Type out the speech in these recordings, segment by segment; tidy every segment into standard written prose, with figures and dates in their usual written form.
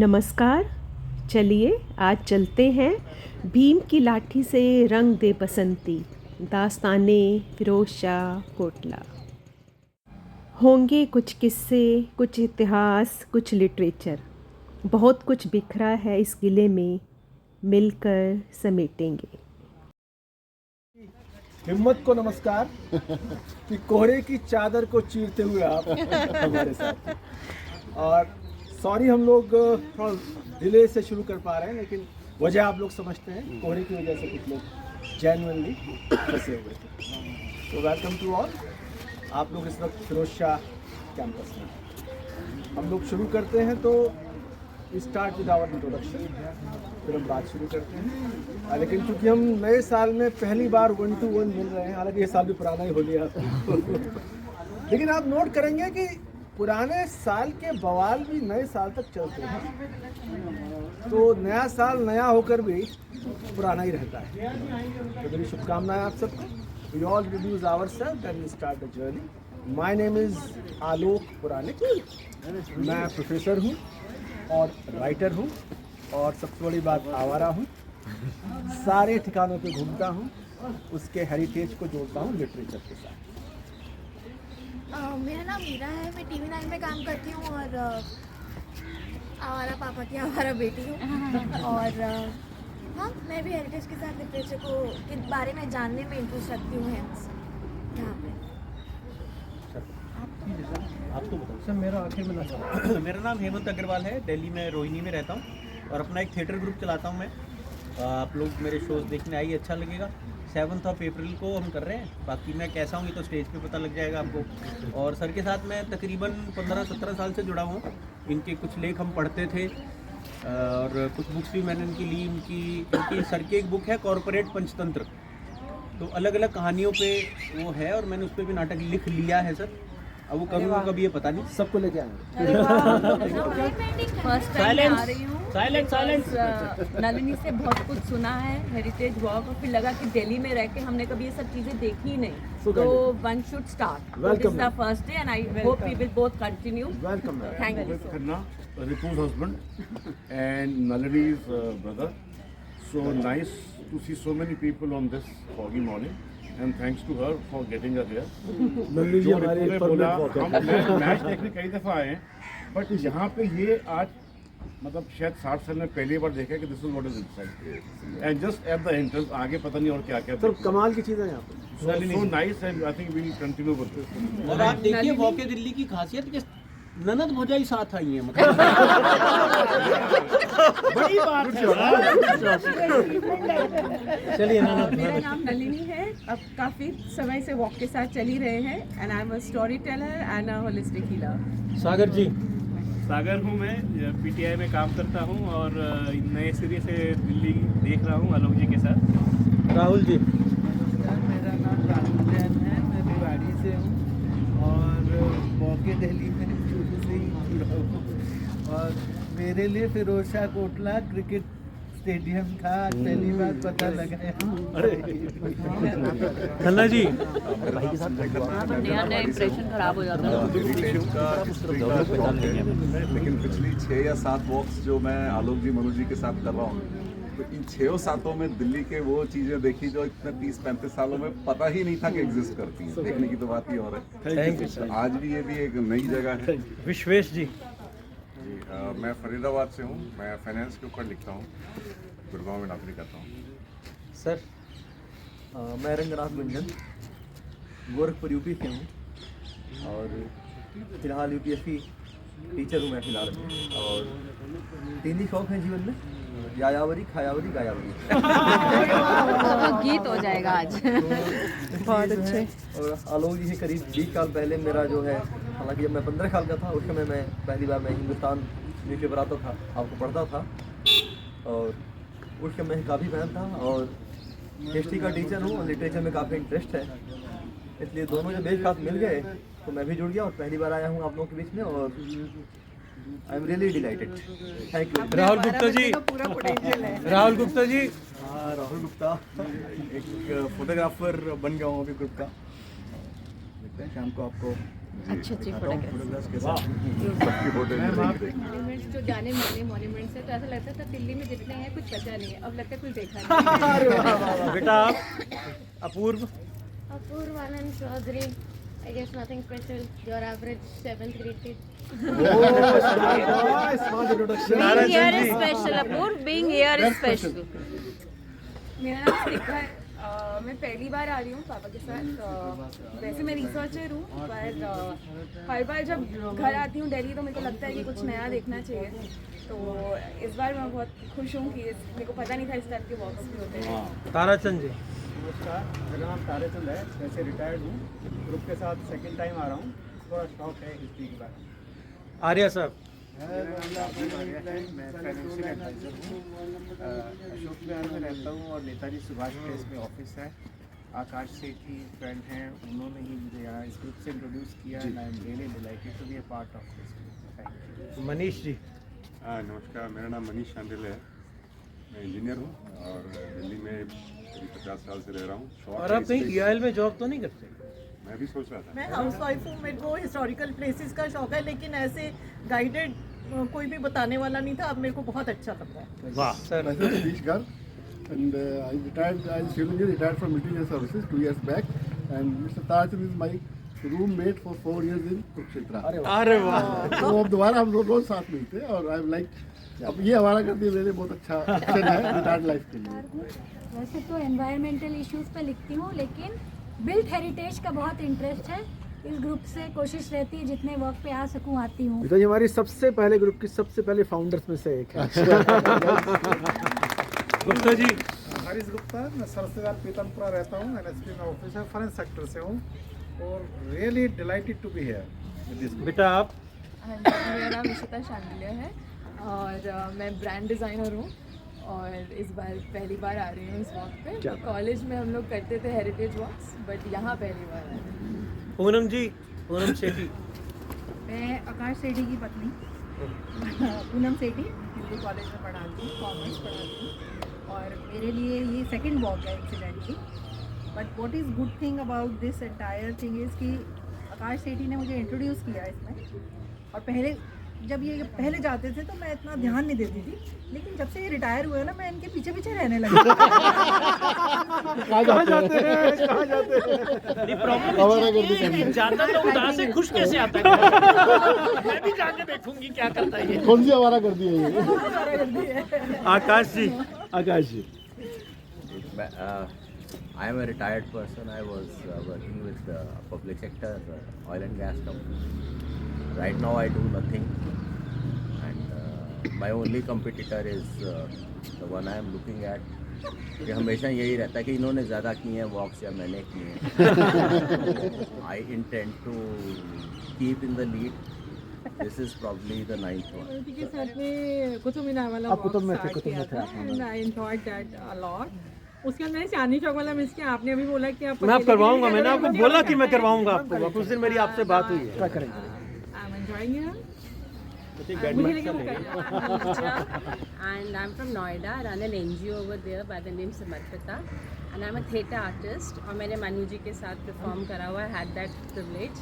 नमस्कार। चलिए आज चलते हैं भीम की लाठी से रंग दे बसंती, दास्ताने फिरोज शाह कोटला। होंगे कुछ किस्से, कुछ इतिहास, कुछ लिटरेचर, बहुत कुछ बिखरा है इस किले में, मिलकर समेटेंगे। हिम्मत को नमस्कार कि कोहरे की चादर को चीरते हुए आप हमारे साथ हैं। और सॉरी हम लोग थोड़ा डिले से शुरू कर पा रहे हैं, लेकिन वजह आप लोग समझते हैं, कोहरे की वजह से कुछ लोग जेन्युइनली फंसे हुए थे। तो वेलकम टू ऑल। आप लोग इस वक्त फिरोज शाह कैंपस में हैं। हम लोग शुरू करते हैं तो स्टार्ट विद आवर इंट्रोडक्शन, फिर हम बात शुरू करते हैं। लेकिन चूंकि हम नए साल में पहली बार 1 to 1 मिल रहे हैं, हालांकि ये साल भी पुराना ही हो लिया लेकिन आप नोट करेंगे कि पुराने साल के बवाल भी नए साल तक चलते हैं, तो नया साल नया होकर भी पुराना ही रहता है। तो मेरी शुभकामनाएं आप सबको। We all introduce ourselves and we start the journey. My name is आलोक पुराणिक। मैं प्रोफेसर हूँ और राइटर हूँ, और सबसे बड़ी बात आवारा हूँ। सारे ठिकानों पे घूमता हूँ, उसके हेरिटेज को जोड़ता हूँ लिटरेचर के साथ। मेरा नाम मीरा है, मैं टीवी 9 में काम करती हूँ और आवारा पापा की आवारा बेटी हूँ। और हाँ, मैं भी हेरिटेज के साथ लिटरेचर के बारे में जानने में इंटरेस्ट रखती हूँ। यहाँ पे आप तो बताओ सर। मेरा आखिर में लगा मेरा नाम हेमंत अग्रवाल है, दिल्ली में रोहिणी में रहता हूँ और अपना एक थिएटर ग्रुप चलाता हूँ मैं। आप लोग मेरे शोज देखने आइए, अच्छा लगेगा। 7 अप्रैल को हम कर रहे हैं। बाकी मैं कैसा हूँ ये तो स्टेज पे पता लग जाएगा आपको। और सर के साथ मैं तकरीबन 15-17 साल से जुड़ा हूँ। इनके कुछ लेख हम पढ़ते थे और कुछ बुक्स भी मैंने इनकी ली। इनकी सर की एक बुक है कॉर्पोरेट पंचतंत्र, तो अलग अलग कहानियों पे वो है और मैंने उस पर भी नाटक लिख लिया है सर। अब वो करूँगा कभी ये पता नहीं। सबको लेके आएंगे। फर्स्ट टाइम आ रही हूँ। साइलेंस नलिनी से बहुत कुछ सुना है हेरिटेज वॉक, और फिर लगा कि दिल्ली में रह के हमने कभी ये सब चीजें देखी ही नहीं, तो one should start. This is the first day and I hope we will both continue. Welcome. Thank you. Khanna, Ripu's husband and Nalini's brother. So nice to see so many people on this foggy morning, and thanks to her for getting us here. Nandi ji हमारे रिपु ने बोला हम match देखने कई दफ़ा आए हैं, but यहाँ पे ये आज मतलब शायद 60 साल में पहली बार देखा कि this is what is inside, and just at the entrance आगे पता नहीं और क्या क्या। सर कमाल की चीज़ है यहाँ पे। So nice, and I think we will continue with this. और आप देखिए वॉके दिल्ली की खासियत कि ननद भौजाई साथ आई है, मतलब बड़ी बात है। चलिए मेरा नाम नलिनी है, अब काफी समय से वॉक के साथ चल ही रहे हैं, and I am a story teller and a holistic healer. Sagar ji. Sagar हूँ मैं, पीटीआई में काम करता हूँ और नए सिरे से दिल्ली देख रहा हूँ आलोक जी के साथ। राहुल जी। मेरा नाम राहुल जैन है, मैं भिवाड़ी से हूँ और मौके दिल्ली में शुरू से ही जुड़ा हूँ। और मेरे लिए फिरोज शाह कोटला क्रिकेट स्टेडियम था, आज पहली बार पता लगा। खन्ना जी। नया इंप्रेशन खराब हो जाता है। लेकिन पिछली 6 या 7 वॉक्स जो मैं आलोक जी मनोज जी के साथ कर रहा हूँ, तो इन 6-7 में दिल्ली के वो चीज़ें देखी जो इतने 30-35 सालों में पता ही नहीं था कि एग्जिस्ट करती हैं। देखने की तो बात ही और है। Thank you sir. आज भी ये भी एक नई जगह है। विश्वेश जी। जी, मैं फरीदाबाद से हूँ, मैं फाइनेंस के ऊपर लिखता हूँ, गुड़गांव में नौकरी करता हूँ। सर। मैं रंगनाथ गुंजन, गोरखपुर यूपी से हूँ और फिलहाल यूपीएससी टीचर हूँ मैं फिलहाल में। और 3 ही शौक हैं जीवन में, यायावरी, खायावरी, गायावरी। गीत हो जाएगा आज। बहुत अच्छे। और आलोक जी से करीब 20 साल पहले मेरा जो है, हालांकि जब मैं 15 साल का था उस समय मैं पहली बार मैं हिंदुस्तान न्यूज़पेपर आता था, आपको पढ़ता था, और उस समय मैं काफ़ी फैन था। और हिस्ट्री का टीचर हूँ और लिटरेचर में काफ़ी इंटरेस्ट है, इसलिए दोनों जब एक साथ मिल गए तो मैं भी जुड़ गया और पहली बार आया हूँ आप लोगों के बीच में, और I am really delighted. Thank you. Rahul Gupta ji. पूरा पोटेंशियल है। राहुल गुप्ता जी। हाँ, राहुल गुप्ता, एक फोटोग्राफर बन गया हूँ अभी ग्रुप का। देखते हैं शाम को आपको अच्छे अच्छे फोटोग्राफ्स वाह सबकी फोटो मॉन्यूमेंट्स जो जाने माने मॉन्यूमेंट्स है, तो ऐसा लगता था दिल्ली में जितने हैं कुछ बचा नहीं है, अब लगता है कुछ देखा नहीं। बेटा आप Apoorv Apoorv Anand Chaudhary, I guess nothing special. Your average 7th grade kid. Smart introduction. Being here is special, Apoorv, being here is special. मेरा नाम स्निग्धा है। मैं पहली बार आ रही हूँ पापा के साथ। वैसे मैं रिसर्चर हूँ, पर हर बार जब घर आती हूँ दिल्ली तो मेरे को लगता है कि कुछ नया देखना चाहिए। तो इस बार मैं बहुत खुश हूँ कि मेरे को पता नहीं था इस टाइप के वॉक्स भी होते हैं। ताराचंद जी। नमस्कार, मेरा नाम ताराचंद है। वैसे रिटायर्ड हूँ, ग्रुप के साथ सेकंड टाइम आ रहा हूँ। थोड़ा शौक है हिस्ट्री के बारे में। आर्या साहब। मैं फाइनेंशियल एडवाइजर हूँ, अशोक विहार में रहता हूँ और नेताजी सुभाष प्लेस में ऑफिस है। आकाश सेठी फ्रेंड हैं, उन्होंने ही मुझे यहाँ इस ग्रुप से इंट्रोड्यूस किया and I am really delighted to be a part of this group. Thank you. Manish ji. नमस्कार, मेरा नाम मनीष शांडिल है। मैं इंजीनियर हूँ और दिल्ली में करीब 50 साल से रह रहा हूँ। और आप कहीं ईआईएल में जॉब तो नहीं करते? मैं भी सोच रहा था। मैं हाउसवाइफ हूँ, मेरे को हिस्टोरिकल प्लेसेस का शौक है, लेकिन ऐसे गाइडेड कोई भी बताने वाला नहीं था। अब मेरे को बहुत अच्छा लग रहा है। वाह sir. Satish Gar, and I retired. I was civil engineer, retired from military services 2 years back, and Mr. Tarchan is my roommate for 4 years in Kurukshetra. अरे वाह। तो अब दोबारा हम लोग रोज साथ मिलते हैं और आई एम लाइक अब ये हमारा करती मेरे बहुत अच्छा ऑप्शन है रिटायर्ड लाइफ के लिए। वैसे तो एनवायरमेंटल इश्यूज पे लिखती हूँ, लेकिन बिल्ट हेरिटेज का बहुत इंटरेस्ट है। इस ग्रुप से कोशिश रहती है जितने वर्क पे आ सकूँ आती हूँ। तो ये हमारी सबसे पहले ग्रुप की सबसे पहले फाउंडर्स में से एक है। गुप्ता जी। हरीश गुप्ता, मैं सरसेदार पीतमपुरा रहता हूँ। एनएसपी में ऑफिसर फॉरेन सेक्टर से हूँ और really delighted to be here with this. बेटा आप। मेरा नाम इशिता शांडिल्य है और मैं ब्रांड डिज़ाइनर हूँ और इस बार पहली बार आ रही हूँ इस वॉक पे। तो कॉलेज में हम लोग करते थे हेरिटेज वॉक्स, बट यहाँ पहली बार आ रही हूँ। पूनम जी। पूनम सेठी। मैं आकाश सेठी की पत्नी पूनम सेठी हिंदू कॉलेज में पढ़ाती हूँ, कॉमर्स पढ़ाती हूँ और मेरे लिए ये सेकंड वॉक है incidentally. But what is good thing about this entire thing is कि आकाश सेठी ने मुझे इंट्रोड्यूस किया इसमें। और पहले जब ये पहले जाते थे तो मैं इतना ध्यान नहीं देती थी, लेकिन जब से ये रिटायर हुए ना मैं इनके पीछे पीछे रहने लगी। कहाँ जाते हैं? कहाँ जाते हैं? प्रॉब्लम जाता तो उदास से खुश कैसे आता है? मैं भी जाके देखूंगी क्या करता है ये। कौन सी हमारा कर दी है ये? आकाश जी। आकाश जी। I am a retired person. I was working with the public sector, oil and gas company. Right now I do nothing, and my only competitor is the one I am looking at. कि हमेशा यही रहता है कि इन्होंने ज़्यादा किए हैं वॉक्स या मैंने किए हैं। I intend to keep in the lead. This is probably the 9th one. के साथ में कुतुब मीनार वाला आप कुतुब में थे, कुतुब में थे आप। and I enjoyed that a lot. उसके अंदर चांदनी चौक वाला मिस किया। आपने अभी बोला कि आप मैं आप करवाऊंगा, मैंने आपको बोला कि मैं करवाऊंगा आपको। उस दिन मेरी आपसे बात हुई है। I'm enjoying it. And I'm from Noida. I run an NGO over there by the name Samarpita, and I'm a theatre artist. और मैंने मनु जी के साथ perform करा हुआ है, had that privilege.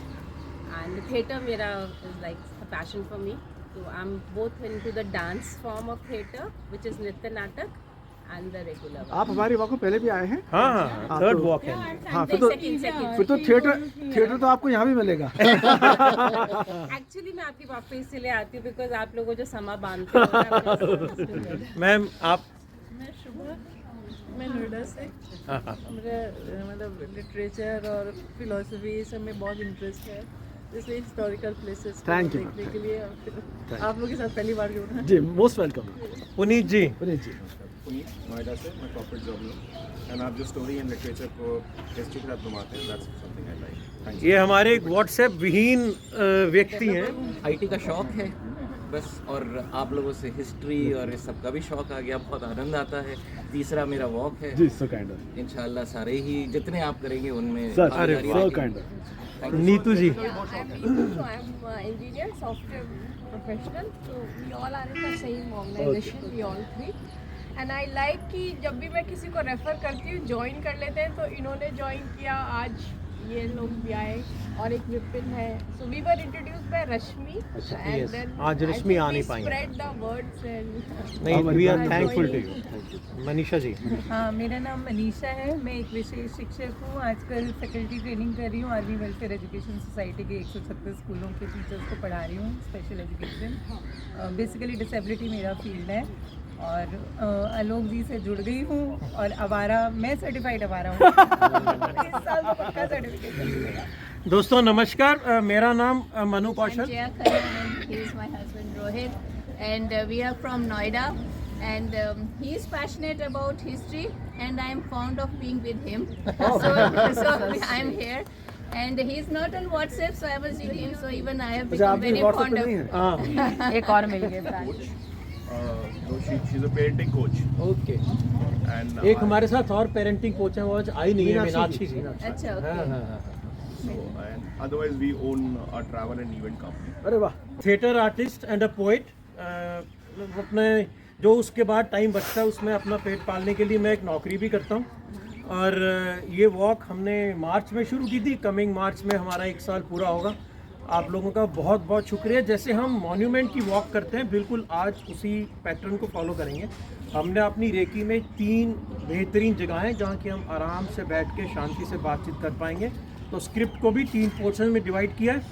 And theatre मेरा is like a passion for me. So I'm both into the dance form of theatre, which is Nritya Natak, and the regular one. आप हमारी वॉक में पहले भी आए हैं? हाँ, थर्ड वॉक है। हाँ, फिर तो थिएटर तो आपको यहाँ भी मिलेगा। एक्चुअली मैं आपकी वॉक पे इसलिए आती हूँ बिकॉज आप लोगों जो समा बांधते हो। मैम आप। मैं शुभ, मैं नोएडा से। मुझे मतलब लिटरेचर और फिलोसफी सब में बहुत इंटरेस्ट है, इसलिए हिस्टोरिकल प्लेसेस देखने के लिए आप लोगों के साथ पहली बार जुड़ा जी। Most welcome. पुनीत जी। पुनीत जी। पुनीत, नोएडा से। मैं कॉर्पोरेट जॉब में हूँ एंड आप जो स्टोरी एंड लिटरेचर को हिस्ट्री के साथ घुमाते हैं, that's something I like. Thank you. ये हमारे एक व्हाट्सएप विहीन व्यक्ति हैं। आईटी का शौक है बस, और आप लोगों से हिस्ट्री और इस सब का भी शौक आ गया, बहुत आनंद आता है। तीसरा मेरा वॉक है जी। सो काइंड ऑफ। इंशाल्लाह सारे ही जितने आप करेंगे उनमें। अरे so kind of. Neetu ji. Engineer software professional, तो we all are in the same organisation, we all three. And I like कि जब भी मैं किसी को रेफ़र करती हूँ ज्वाइन कर लेते हैं, तो इन्होंने ज्वाइन किया। आज ये लोग भी आए और एक विपिन है. So we were introduced by Rashmi and then आज रश्मि आ नहीं पाई. spread the words and नहीं, we are I'm thankful to joining. you. Manisha ji. हाँ, मेरा नाम मनीषा है. मैं एक विशेष शिक्षक हूँ. आजकल फैकल्टी ट्रेनिंग कर रही हूँ. आर्मी वेलफेयर एजुकेशन सोसाइटी के 136 स्कूलों के टीचर्स को पढ़ा रही हूँ स्पेशल एजुकेशन. बेसिकली डिसेबिलिटी मेरा फील्ड है और आलोक जी से जुड़ गई हूँ और आवारा, मैं सर्टिफाइड आवारा हूँ. इस साल तो पक्का सर्टिफिकेट मिलेगा. दोस्तों नमस्कार, मेरा नाम मनु कौशल. Jaya Karan, he is my husband Rohit, and we are from Noida, and he is passionate about history, and I am fond of being with him. So I am here, and he is not on WhatsApp, so I was with him. So even I have become very fond of. एक और मिल गए. No, she's a parenting coach. Okay. And एक हमारे साथ और parenting coach है, वो आज आई नहीं है, मीनाक्षी जी. अच्छा, okay. हाँ. and otherwise we own a travel and event company. अरे वाह. Theatre artist and a poet. अपने जो उसके बाद टाइम बचता है उसमें अपना पेट पालने के लिए मैं एक नौकरी भी करता हूँ और ये वॉक हमने मार्च में शुरू की थी. कमिंग मार्च में हमारा 1 साल पूरा होगा. आप लोगों का बहुत बहुत शुक्रिया. जैसे हम मॉन्यूमेंट की वॉक करते हैं बिल्कुल आज उसी पैटर्न को फॉलो करेंगे. हमने अपनी रेकी में 3 बेहतरीन जगह हैं जहाँ की हम आराम से बैठ के शांति से बातचीत कर पाएंगे. तो स्क्रिप्ट को भी 3 पोर्शन में डिवाइड किया है.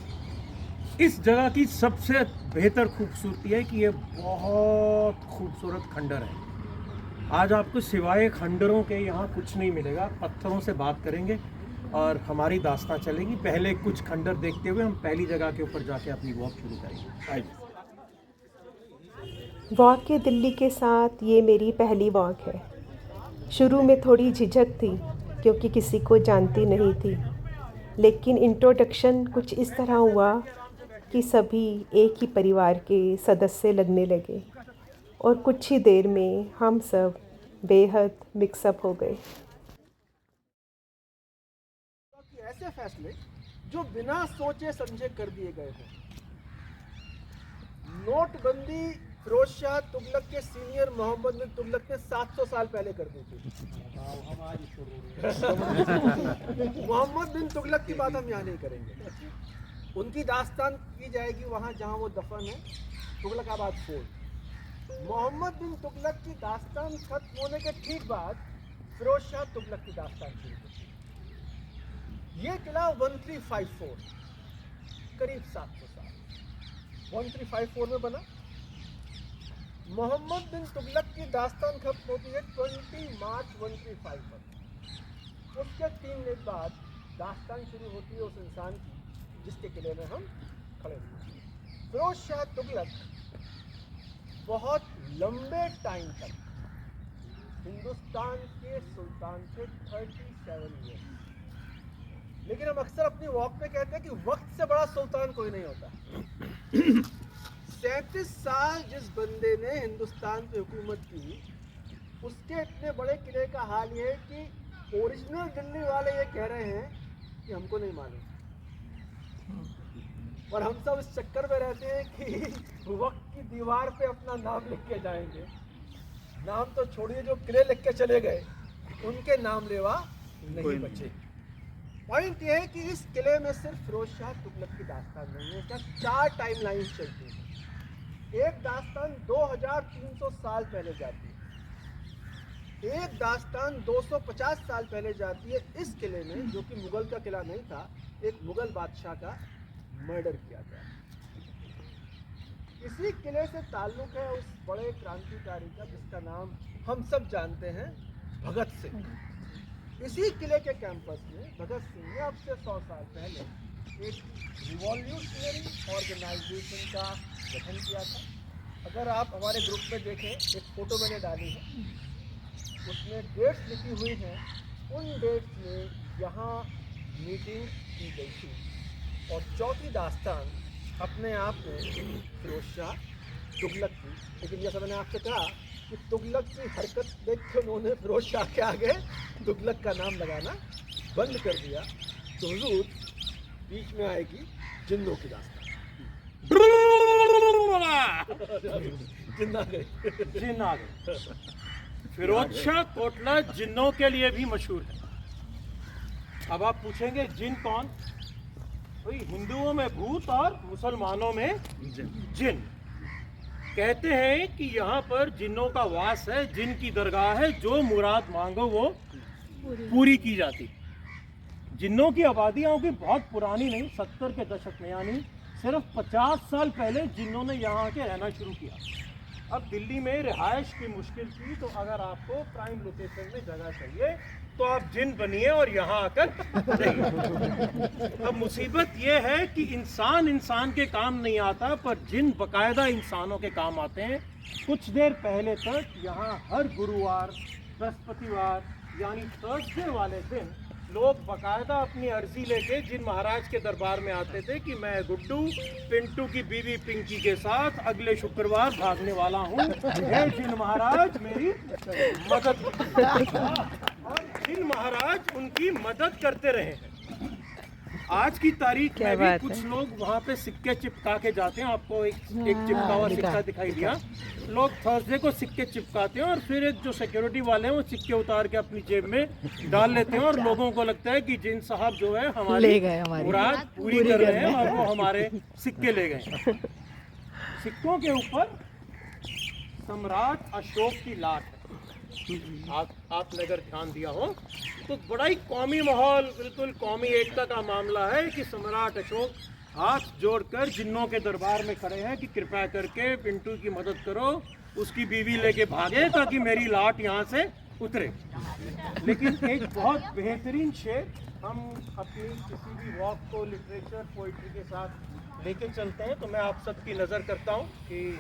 इस जगह की सबसे बेहतर खूबसूरती है कि ये बहुत खूबसूरत खंडर है. आज आपको सिवाय खंडरों के यहाँ कुछ नहीं मिलेगा. पत्थरों से बात करेंगे और हमारी दास्तां चलेगी. पहले कुछ खंडर देखते हुए हम पहली जगह के ऊपर जाके अपनी वॉक शुरू करेंगे. वॉक के दिल्ली के साथ ये मेरी पहली वॉक है. शुरू में थोड़ी झिझक थी क्योंकि किसी को जानती नहीं थी, लेकिन इंट्रोडक्शन कुछ इस तरह हुआ कि सभी एक ही परिवार के सदस्य लगने लगे और कुछ ही देर में हम सब बेहद मिक्सअप हो गए. ऐसे फैसले जो बिना सोचे समझे कर दिए गए हैं. नोटबंदी फिरोज शाह तुगलक के सीनियर मोहम्मद बिन तुगलक ने 700 साल पहले कर दी थी. मोहम्मद बिन तुगलक की बात हम यहाँ नहीं करेंगे. उनकी दास्तान की जाएगी वहाँ जहाँ वो दफन है, तुगलकाबाद फोर्ट. मोहम्मद बिन तुगलक की दास्तान खत्म होने के ठीक बाद फिरोज शाह तुगलक की दास्तान शुरू हुई. ये किला 1354 करीब 700 साल 1354 में बना. मोहम्मद बिन तुगलक की दास्तान खत्म होती है 20 मार्च 135 पर. उसके 3 दिन बाद दास्तान शुरू होती है उस इंसान की जिसके किले में हम खड़े हुए. फिरोज शाह तुगलक बहुत लंबे टाइम तक हिंदुस्तान के सुल्तान थे, 37 ईयर. लेकिन हम अक्सर अपनी वॉक में कहते हैं कि वक्त से बड़ा सुल्तान कोई नहीं होता. 37 साल जिस बंदे ने हिंदुस्तान पे हुकूमत की, उसके इतने बड़े किले का हाल ये है कि ओरिजिनल दिल्ली वाले ये कह रहे हैं कि हमको नहीं मालूम. और हम सब इस चक्कर में रहते हैं कि वक्त की दीवार पे अपना नाम लिख के जाएंगे. नाम तो छोड़िए, जो किले लिख के चले गए उनके नाम लेवा नहीं बचे. पॉइंट ये है कि इस किले में सिर्फ फिरोज शाह तुगलक की दास्तान नहीं है, इसका 4 टाइम लाइन्स चलती है. एक दास्तान 2300 साल पहले जाती है, एक दास्तान 250 साल पहले जाती है इस किले में, जो कि मुगल का किला नहीं था. एक मुगल बादशाह का मर्डर किया गया. इसी किले से ताल्लुक है उस बड़े क्रांतिकारी का जिसका नाम हम सब जानते हैं, भगत सिंह. इसी किले के कैंपस में भगत सिंह ने अब से 100 साल पहले एक रिवॉल्यूशनरी ऑर्गेनाइजेशन का गठन किया था. अगर आप हमारे ग्रुप में देखें, एक फ़ोटो मैंने डाली है, उसमें डेट्स लिखी हुई हैं. उन डेट्स में यहाँ मीटिंग की गई थी. और चौथी दास्तान अपने आप में फिरोज शाह तुगलक की. लेकिन जैसा मैंने आपसे कहा कि तुगलक की हरकत देख के उन्होंने फिरोज शाह के आगे तुगलक का नाम लगाना बंद कर दिया. तो हुजूर बीच में आएगी जिन्नों की दास्तान. जिन्न आ गए. फिरोज शाह कोटला जिन्नों के लिए भी मशहूर है. अब आप पूछेंगे जिन कौन? भाई हिंदुओं में भूत और मुसलमानों में जिन। कहते हैं कि यहाँ पर जिन्नों का वास है, जिन की दरगाह है, जो मुराद मांगो वो पूरी की जाती। जिन्नों की आबादियाँ की बहुत पुरानी नहीं, 70 के दशक में, यानी सिर्फ 50 साल पहले जिन्नों ने यहाँ के रहना शुरू किया। अब दिल्ली में रिहाइश की मुश्किल थी, तो अगर आपको प्राइम लोकेशन में जगह चाहिए तो आप जिन बनिए और यहाँ आकर रहिए। अब मुसीबत ये है कि इंसान इंसान के काम नहीं आता, पर जिन बाकायदा इंसानों के काम आते हैं। कुछ देर पहले तक यहाँ हर गुरुवार, बृहस्पतिवार यानी थर्सडे वाले दिन लोग बाकायदा अपनी अर्जी लेके जिन महाराज के दरबार में आते थे कि मैं गुड्डू पिंटू की बीवी पिंकी के साथ अगले शुक्रवार भागने वाला हूँ, हे जिन महाराज मेरी मदद और जिन महाराज उनकी मदद करते रहे हैं। आज की तारीख में भी कुछ लोग वहाँ पे सिक्के चिपका के जाते हैं। आपको एक चिपका हुआ सिक्का दिखाई दिया। लोग थर्सडे को सिक्के चिपकाते हैं और फिर एक जो सिक्योरिटी वाले हैं वो सिक्के उतार के अपनी जेब में डाल लेते हैं और लोगों को लगता है कि जिन साहब जो है हमारी मुराद पूरी कर रहे हैं और वो हमारे सिक्के ले गए। सिक्कों के ऊपर सम्राट अशोक की लाट है। आपने अगर ध्यान दिया हो तो बड़ा ही कौमी माहौल, बिल्कुल कौमी एकता का मामला है कि सम्राट अशोक हाथ जोड़कर जिन्नों के दरबार में खड़े हैं कि कृपया करके पिंटू की मदद करो, उसकी बीवी लेके भागे ताकि मेरी लाट यहाँ से उतरे। लेकिन एक बहुत बेहतरीन शेर हम अपनी किसी भी वॉक को लिटरेचर पोइट्री के साथ लेके चलते हैं तो मैं आप सबकी नज़र करता हूँ कि,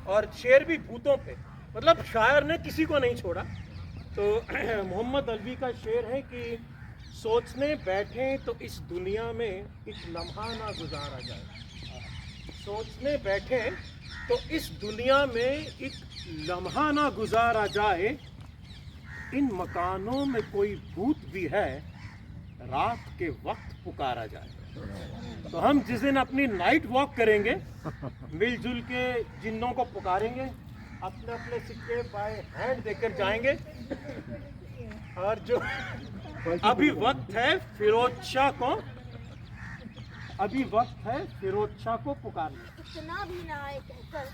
और शेर भी भूतों पे, मतलब शायर ने किसी को नहीं छोड़ा। तो मोहम्मद अलवी का शेर है कि सोचने बैठे तो इस दुनिया में एक लम्हा ना गुजारा जाए। सोचने बैठे तो इस दुनिया में एक लम्हा ना गुजारा जाए, इन मकानों में कोई भूत भी है, रात के वक्त पुकारा जाए। तो हम जिस दिन अपनी नाइट वॉक करेंगे मिलजुल के जिन्नों को पुकारेंगे, अपने अपने सिक्के बाय हैंड देकर जाएंगे। और जो अभी वक्त है फिरोज शाह को, अभी वक्त है फिरोज शाह को पुकारने। इतना भी ना आए कहकर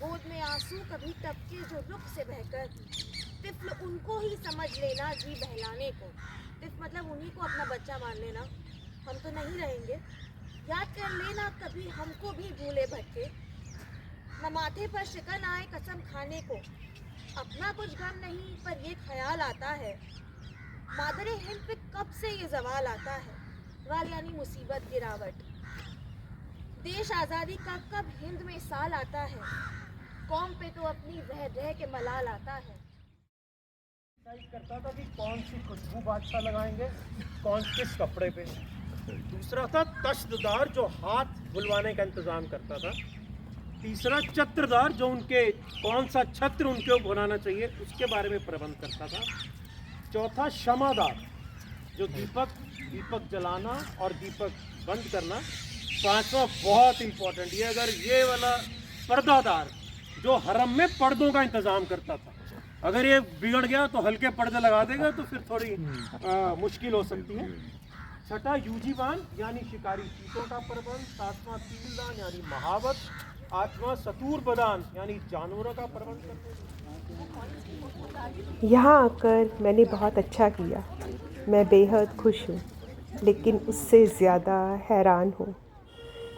गोद में आंसू कभी टपके जो रुख से बहकर, तिफल उनको ही समझ लेना जी बहलाने को। तिफ मतलब उन्हीं को अपना बच्चा मान लेना। हम तो नहीं रहेंगे, याद कर लेना कभी हमको भी भूले भटके। न माथे पर शिकन आए कसम खाने को, अपना कुछ गम नहीं पर ये ख्याल आता है, मादरे हिंद पे कब से ये जवाल आता है। वाल यानी मुसीबत गिरावट, देश आज़ादी का कब हिंद में साल आता है, कौम पे तो अपनी रह रह के मलाल आता है। करता था कि कौन सी खुशबू बादशाह लगाएंगे, कौन किस कपड़े पे। दूसरा था तश्तदार जो हाथ बुलवाने का इंतजाम करता था। तीसरा छत्रदार जो उनके कौन सा छत्र उनके बनाना चाहिए उसके बारे में प्रबंध करता था। चौथा क्षमादार जो दीपक जलाना और दीपक बंद करना। पांचवा बहुत इम्पोर्टेंट, ये अगर ये वाला पर्दादार जो हरम में पर्दों का इंतजाम करता था, अगर ये बिगड़ गया तो हल्के पर्दे लगा देगा तो फिर थोड़ी मुश्किल हो सकती है। छठा यूजीबान यानी शिकारी चीतों का प्रबंध। सातवां तीरदान यानी महावत। आठवां सतूर बदान यानी जानवरों का प्रबंध करते हैं। यहाँ आकर मैंने बहुत अच्छा किया। मैं बेहद खुश हूँ, लेकिन उससे ज़्यादा हैरान हूँ।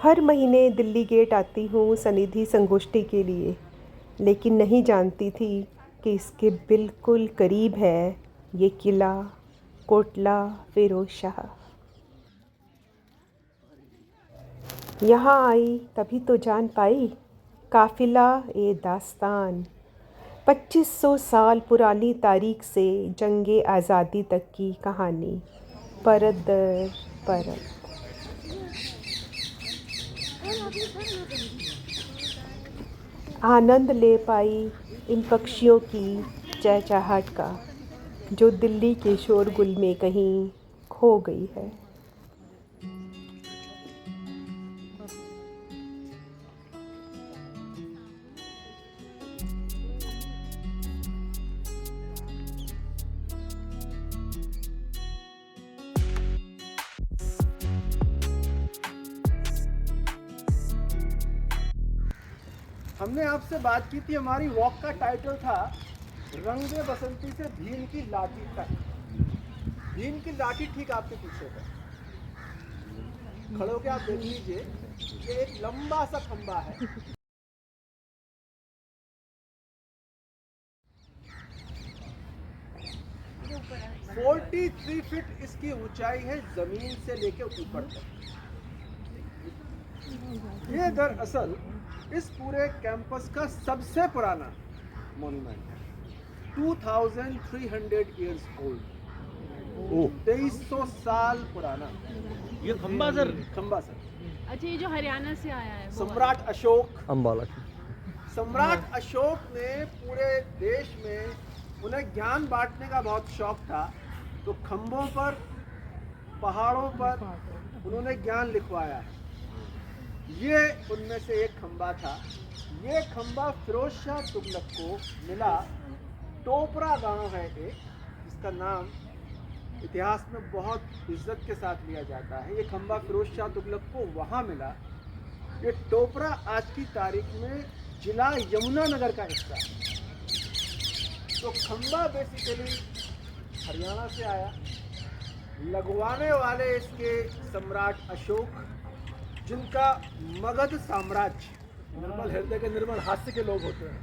हर महीने दिल्ली गेट आती हूँ सनिधि संगोष्ठी के लिए, लेकिन नहीं जानती थी कि इसके बिल्कुल करीब है ये किला कोटला फिरोज शाह। यहाँ आई तभी तो जान पाई काफिला ए दास्तान, 2500 साल पुरानी तारीख से जंगे आज़ादी तक की कहानी, परत दर परत। आनंद ले पाई इन पक्षियों की चहचहाहट का जो दिल्ली के शोरगुल में कहीं खो गई है। हमने आपसे बात की थी, हमारी वॉक का टाइटल था रंग दे बसंती से भीम की लाठी तक। भीम की लाठी ठीक आपके पीछे है, खड़े होके आप देख लीजिए, ये एक लंबा सा खंबा है। ऊपर 43 फीट इसकी ऊंचाई है जमीन से लेके ऊपर तक। ये दरअसल इस पूरे कैंपस का सबसे पुराना मॉन्यूमेंट है, 2300 इयर्स ओल्ड, 2300 साल पुराना ये खंबा सर, खंबा सर। अच्छा, ये जो हरियाणा से आया है वो सम्राट अशोक, अम्बाला सम्राट अशोक ने पूरे देश में, उन्हें ज्ञान बांटने का बहुत शौक था, तो खंभों पर, पहाड़ों पर उन्होंने ज्ञान लिखवाया है। ये उनमें से एक खंबा था। ये खंबा फिरोज शाह तुगलक को मिला। टोपरा गांव है एक, जिसका नाम इतिहास में बहुत इज्जत के साथ लिया जाता है। ये खंबा फिरोज शाह तुगलक को वहाँ मिला। ये टोपरा आज की तारीख में जिला यमुनानगर का हिस्सा है। तो खंबा बेसिकली हरियाणा से आया। लगवाने वाले इसके सम्राट अशोक, जिनका मगध साम्राज्य, निर्मल हृदय के निर्मल हास्य के लोग होते हैं,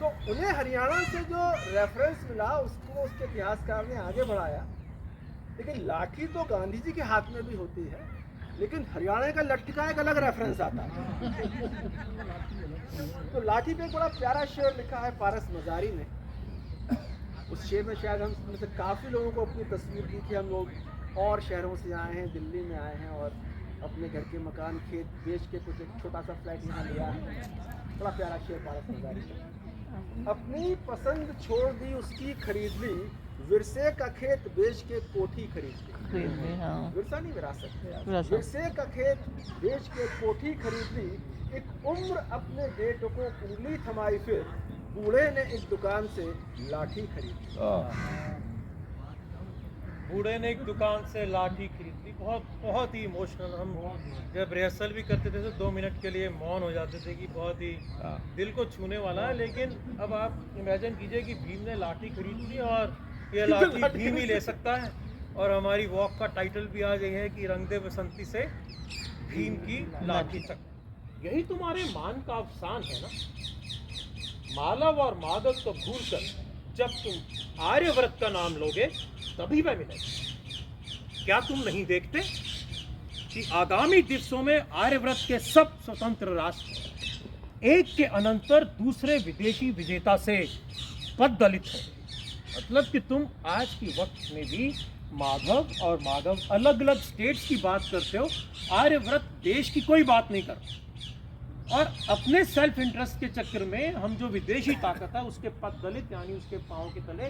तो उन्हें हरियाणा से जो रेफरेंस मिला उसको उसके इतिहासकार ने आगे बढ़ाया। लेकिन लाठी तो गांधी जी के हाथ में भी होती है, लेकिन हरियाणा का लट्ठी का एक अलग रेफरेंस आता है। तो लाठी पे एक बड़ा प्यारा शेर लिखा है पारस मजारी ने। उस शेर में शायद हम में से काफ़ी लोगों को अपनी तस्वीर दी कि हम लोग और शहरों से आए हैं, दिल्ली में आए हैं और अपने घर के मकान खेत बेच के कुछ एक छोटा सा फ्लैट यहाँ लिया है। बड़ा प्यारा शेर पारस मजारी का। अपनी पसंद छोड़ दी उसकी खरीद ली, विरसे का खेत बेच के कोठी खरीद ली। विरसा नहीं विरासत, विरसे का खेत बेच के कोठी खरीद ली। एक उम्र अपने बेटों को उंगली थमाई, फिर बूढ़े ने एक दुकान से लाठी खरीदी। बूढ़े ने एक दुकान से लाठी खरीदी। बहुत ही इमोशनल। हम जब रिहर्सल भी करते थे तो 2 मिनट के लिए मौन हो जाते थे कि बहुत ही दिल को छूने वाला है। लेकिन अब आप इमेजिन कीजिए कि भीम ने लाठी खरीद ली और ये लाठी भीम ही ले सकता है। और हमारी वॉक का टाइटल भी आ गई है कि रंग दे बसंती से भीम की लाठी तक। यही तुम्हारे मान का अफसान है ना। मालव और माधव को भूलकर जब तुम आर्यव्रत का नाम लोगे तभी वह मिलेगा। क्या तुम नहीं देखते कि आगामी दिवसों में आर्यव्रत के सब स्वतंत्र राष्ट्र एक के अनंतर दूसरे विदेशी विजेता से पददलित हैं। मतलब कि तुम आज की वक्त में भी माधव और माधव अलग अलग स्टेट्स की बात करते हो, आर्यव्रत देश की कोई बात नहीं करते। और अपने सेल्फ इंटरेस्ट के चक्कर में हम जो विदेशी ताकत है उसके पददलित यानी उसके पांव के तले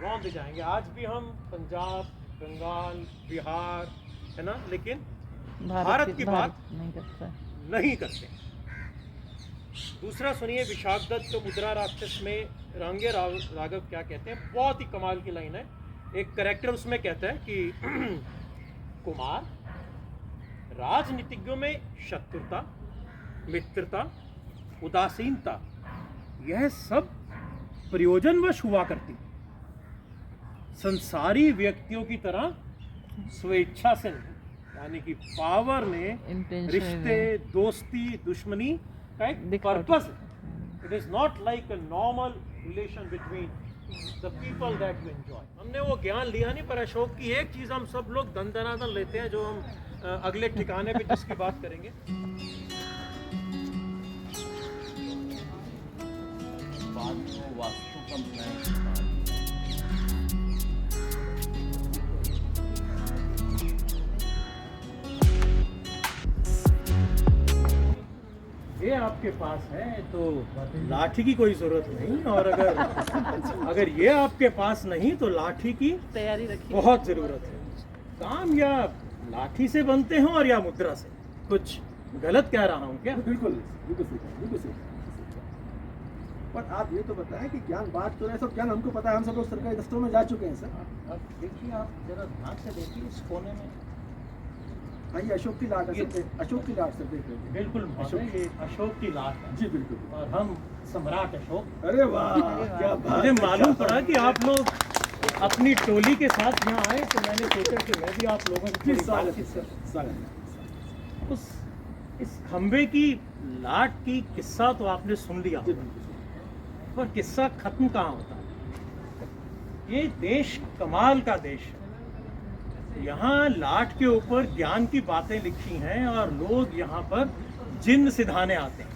रौंद जाएंगे। आज भी हम पंजाब, बंगाल, बिहार है ना, लेकिन भारत की बात नहीं करते। दूसरा सुनिए, विशाख दत्त तो मुद्रा राक्षस में रंगे राघव क्या कहते हैं, बहुत ही कमाल की लाइन है। एक कैरेक्टर उसमें कहता है कि कुमार, राजनीतिज्ञों में शत्रुता, मित्रता, उदासीनता यह सब प्रयोजनवश हुआ करती, संसारी व्यक्तियों की तरह स्वेच्छा से नहीं। यानी कि पावर में रिश्ते, दोस्ती, दुश्मनी का एक पर्पस है। It is not like a normal relation between the people that we enjoy. हमने वो ज्ञान लिया नहीं, पर अशोक की एक चीज हम सब लोग दन दनादन लेते हैं, जो हम अगले ठिकाने पे जिसकी बात करेंगे। वास्तु का ये आपके पास है तो लाठी की कोई जरूरत नहीं, और अगर ये आपके पास नहीं तो लाठी की तैयारी रखिए, बहुत जरूरत है। काम या लाठी से बनते हो और या मुद्रा से। कुछ गलत कह रहा हूँ क्या? बिल्कुल बिल्कुल सही। पर आप ये तो बताएं कि ज्ञान बांट तो रहे, सब ज्ञान हमको पता है, हम सब लोग सरकारी दफ्तरों में जा चुके हैं सर। अब देखिए, आप जरा ध्यान से देखिए इस कोने में हाँ, ये अशोक की लाट है, अशोक की लाट से देख रहे थे। बिल्कुल महोदय, ये अशोक की लाट है जी बिल्कुल। और हम सम्राट अशोक। अरे वाह, क्या बात मुझे है, मालूम क्या पड़ा बात कि आप लोग अपनी टोली के साथ यहाँ आए, तो मैंने सोचा कि मैं भी आप लोगों जी, को स्वागत है सर, स्वागत है। इस खंबे की लाट की किस्सा तो आपने सुन लिया, पर किस्सा खत्म कहाँ होता है। ये देश कमाल का देश है। यहाँ लाट के ऊपर ज्ञान की बातें लिखी हैं और लोग यहाँ पर जिन सिधाने आते हैं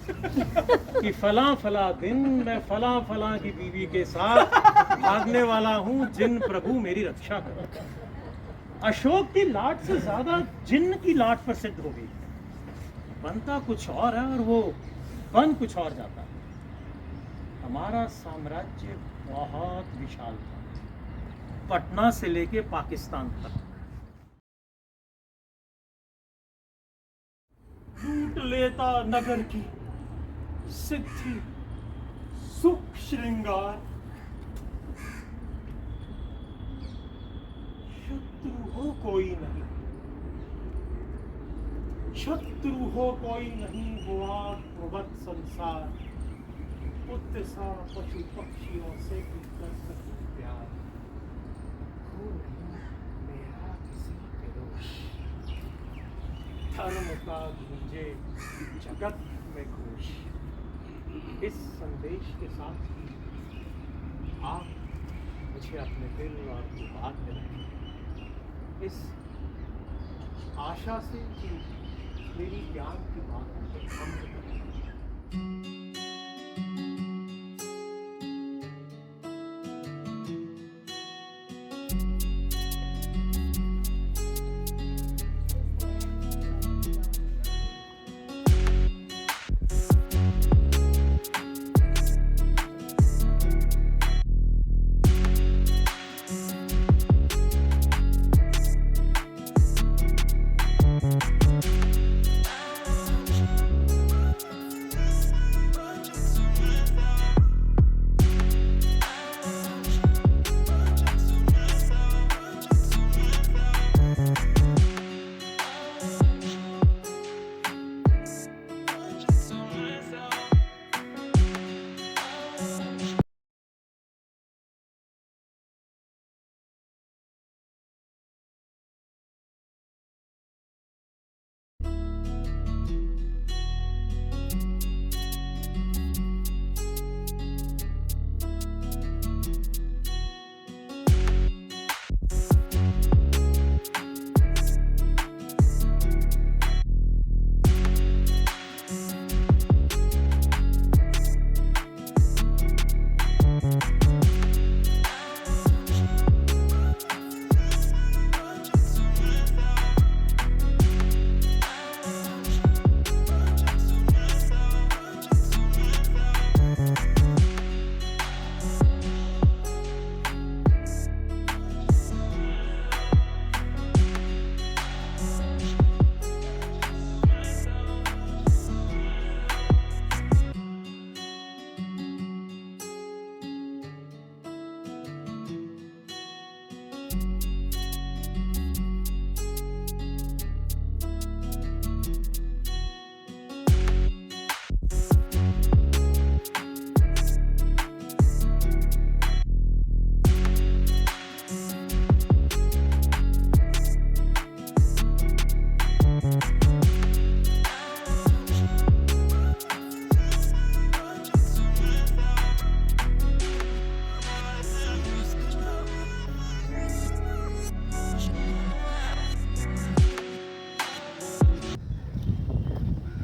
कि फला फला दिन मैं फला फला की बीवी के साथ भागने वाला हूँ, जिन प्रभु मेरी रक्षा करो। अशोक की लाट से ज्यादा जिन की लाट प्रसिद्ध हो गई। बनता कुछ और है और वो बन कुछ और जाता है। हमारा साम्राज्य बहुत विशाल था, पटना से लेके पाकिस्तान तक। लूट लेता नगर की सिद्धि सुख श्रृंगार, शत्रु हो कोई नहीं, शत्रु हो कोई नहीं, हुआ प्रवत संसार, पुत्र सा पशु पक्षियों से भी कर सके प्यार, हो नहीं मेरा किसी के दोष, धर्म का गूंजे जगत में घोष। इस संदेश के साथ ही आप मुझे अपने दिल और जुबान में रखें, इस आशा से कि मेरी ज्ञान की बातों को हम करें।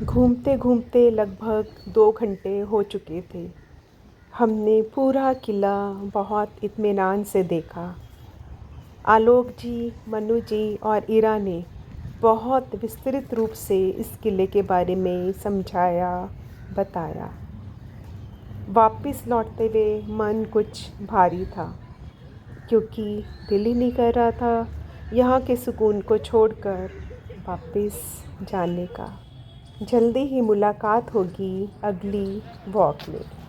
घूमते घूमते लगभग 2 घंटे हो चुके थे। हमने पूरा किला बहुत इत्मीनान से देखा। आलोक जी, मनु जी और ईरा ने बहुत विस्तृत रूप से इस किले के बारे में समझाया, बताया। वापस लौटते हुए मन कुछ भारी था, क्योंकि दिल ही नहीं कर रहा था यहाँ के सुकून को छोड़कर वापस जाने का। जल्दी ही मुलाकात होगी अगली वॉक में।